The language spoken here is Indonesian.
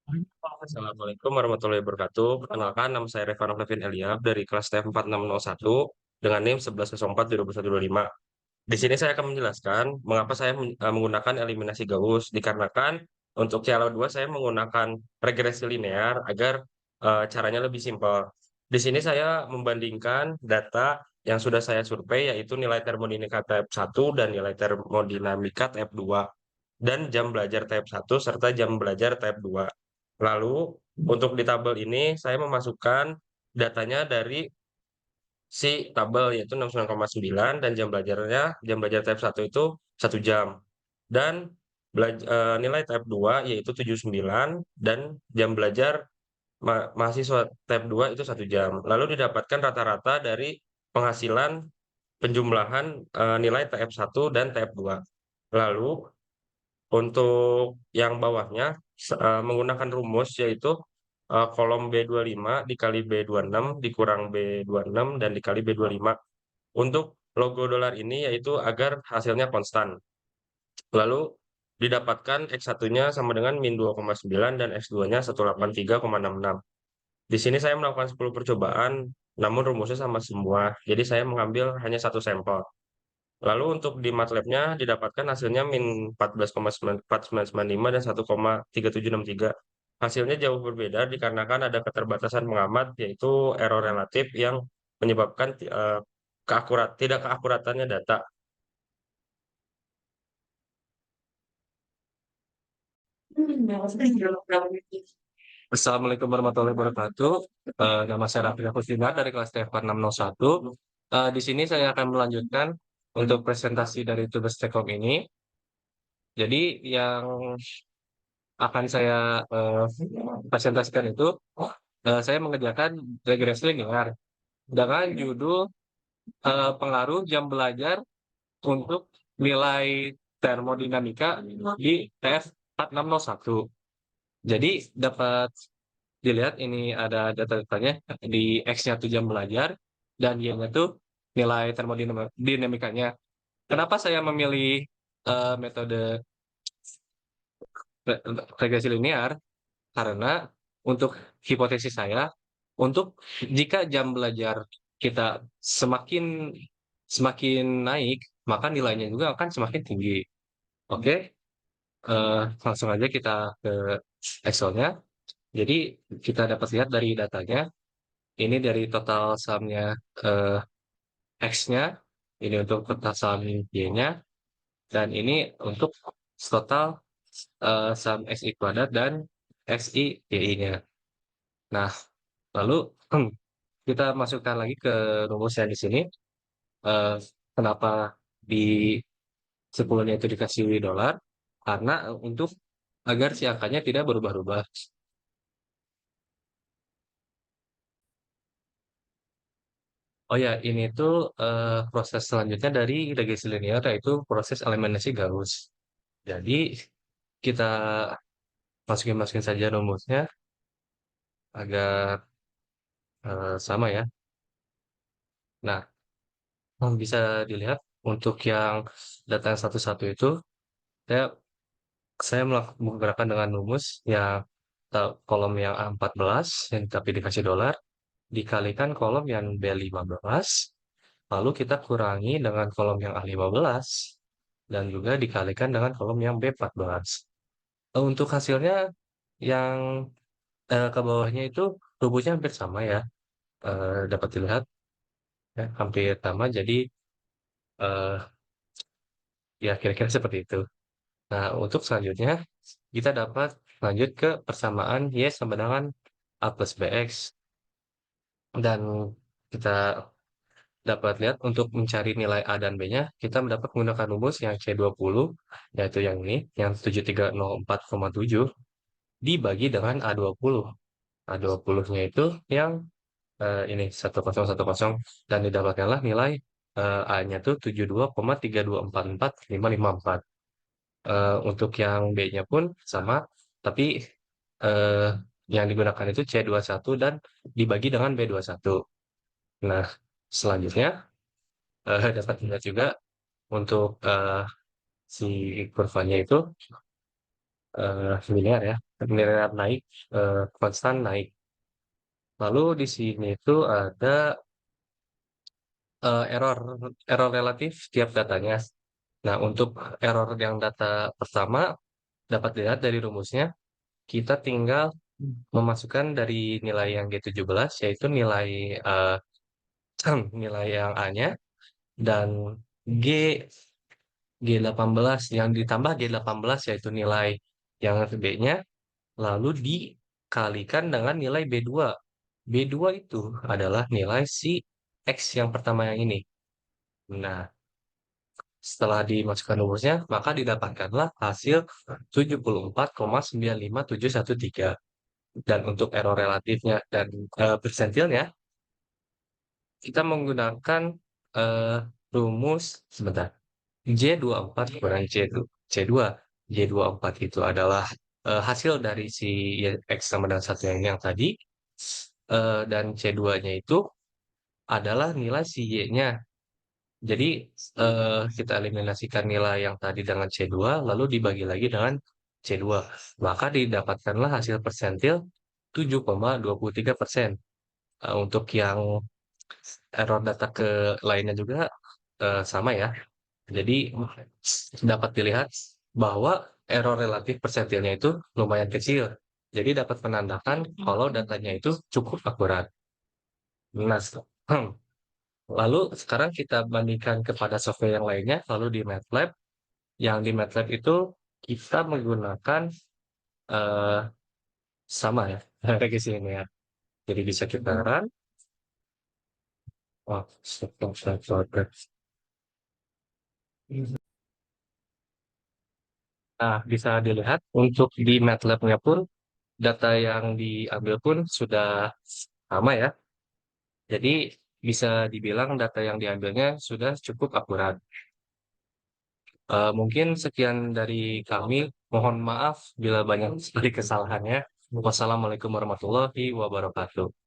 Assalamualaikum warahmatullahi wabarakatuh. Perkenalkan, nama saya Revan Levin Eliab dari kelas TF 4601 dengan NIM 1104-2025. Di sini saya akan menjelaskan mengapa saya menggunakan eliminasi Gauss, dikarenakan untuk cara 2 saya menggunakan regresi linear agar caranya lebih simpel. Di sini saya membandingkan data yang sudah saya survei, yaitu nilai termodinamika tahap 1 dan nilai termodinamika tahap 2 dan jam belajar tahap 1 serta jam belajar tahap 2. Lalu untuk di tabel ini saya memasukkan datanya dari si tabel, yaitu 69,9, dan jam belajar tahap 1 itu 1 jam. Dan nilai tahap 2 yaitu 79, dan jam belajar mahasiswa tahap 2 itu 1 jam. Lalu didapatkan rata-rata dari penghasilan penjumlahan nilai tahap 1 dan tahap 2. Lalu untuk yang bawahnya menggunakan rumus, yaitu kolom B25 dikali B26 dikurang B26 dan dikali B25. Untuk logo dolar ini yaitu agar hasilnya konstan. Lalu didapatkan X1-nya sama dengan -2,9 dan X2-nya 183,66. Di sini saya melakukan 10 percobaan, namun rumusnya sama semua. Jadi saya mengambil hanya satu sampel. Lalu untuk di MATLAB-nya didapatkan hasilnya -14,4995 dan 1,3763. Hasilnya jauh berbeda dikarenakan ada keterbatasan pengamat, yaitu error relatif yang menyebabkan tidak keakuratannya data. Assalamualaikum warahmatullahi wabarakatuh. Nama saya Raffi Kusuma dari kelas TF 4601. Di sini saya akan melanjutkan untuk presentasi dari tugas Tekom ini. Jadi yang akan saya presentasikan itu, saya mengerjakan regresi linear dengan judul pengaruh jam belajar untuk nilai termodinamika di TF 4601. Jadi dapat dilihat ini ada data-datanya, di X-nya tuh jam belajar dan Y-nya tuh nilai termodinamikanya. Kenapa saya memilih metode regresi linear? Karena untuk hipotesis saya, untuk jika jam belajar kita semakin semakin naik, maka nilainya juga akan semakin tinggi. Oke, langsung aja kita ke Excel-nya. Jadi kita dapat lihat dari datanya, ini dari total sum-nya eh, X-nya, ini untuk total sum Y-nya, dan ini untuk total sum XI kuadrat dan XI YI-nya. Nah, lalu kita masukkan lagi ke rumusnya di sini. Eh, Kenapa di 10-nya itu dikasih dolar? Karena untuk agar si angkanya tidak berubah-ubah. Oh ya, ini tuh proses selanjutnya dari regresi linear, yaitu proses eliminasi Gauss. Jadi kita masukin saja rumusnya agar sama ya. Nah, bisa dilihat untuk yang data yang satu-satu itu, saya saya menggunakan dengan rumus yang kolom yang A14 yang tapi dikasih dolar dikalikan kolom yang B15, lalu kita kurangi dengan kolom yang A15 dan juga dikalikan dengan kolom yang B14. Untuk hasilnya yang ke bawahnya itu rumusnya hampir sama ya, dapat dilihat ya, hampir sama. Jadi eh, ya kira-kira seperti itu. Nah, untuk selanjutnya kita dapat lanjut ke persamaan Y sama dengan A plus BX. Dan kita dapat lihat untuk mencari nilai A dan B-nya, kita mendapat menggunakan rumus yang C20, yaitu yang ini, yang 7304,7, dibagi dengan A20. A20-nya itu yang ini 1010, dan didapatkanlah nilai A-nya tuh 72,3244554. Untuk yang B-nya pun sama, tapi eh, yang digunakan itu C21 dan dibagi dengan B21. Nah, selanjutnya dapat dilihat juga untuk si kurvanya itu linear ya, linear naik, konstan naik. Lalu di sini itu ada error error relatif tiap datanya. Nah, untuk error yang data pertama dapat dilihat dari rumusnya, kita tinggal memasukkan dari nilai yang G17 yaitu nilai eh, nilai yang A-nya dan G G18 yang ditambah G18 yaitu nilai yang B-nya lalu dikalikan dengan nilai B2. B2 itu adalah nilai si X yang pertama yang ini. Nah, setelah dimasukkan rumusnya, maka didapatkanlah hasil 74,95713. Dan untuk error relatifnya dan persentilnya, kita menggunakan eh, rumus, sebentar, J24 kurang C2. J24 itu adalah hasil dari si X sama dengan satu yang tadi, dan C2-nya itu adalah nilai si Y-nya. Jadi kita eliminasikan nilai yang tadi dengan C2, lalu dibagi lagi dengan C2. Maka didapatkanlah hasil persentil 7,23%. Untuk yang error data ke lainnya juga sama ya. Jadi dapat dilihat bahwa error relatif persentilnya itu lumayan kecil. Jadi dapat menandakan kalau datanya itu cukup akurat. Nah, lalu sekarang kita bandingkan kepada software yang lainnya, lalu di MATLAB. Yang di MATLAB itu kita menggunakan eh, sama ya, regresi linear. Jadi bisa kita run. Oh, stop. Nah, bisa dilihat untuk di MATLAB-nya pun data yang diambil pun sudah sama ya. Jadi bisa dibilang data yang diambilnya sudah cukup akurat. Mungkin sekian dari kami. Mohon maaf bila banyak sekali kesalahannya. Wassalamualaikum warahmatullahi wabarakatuh.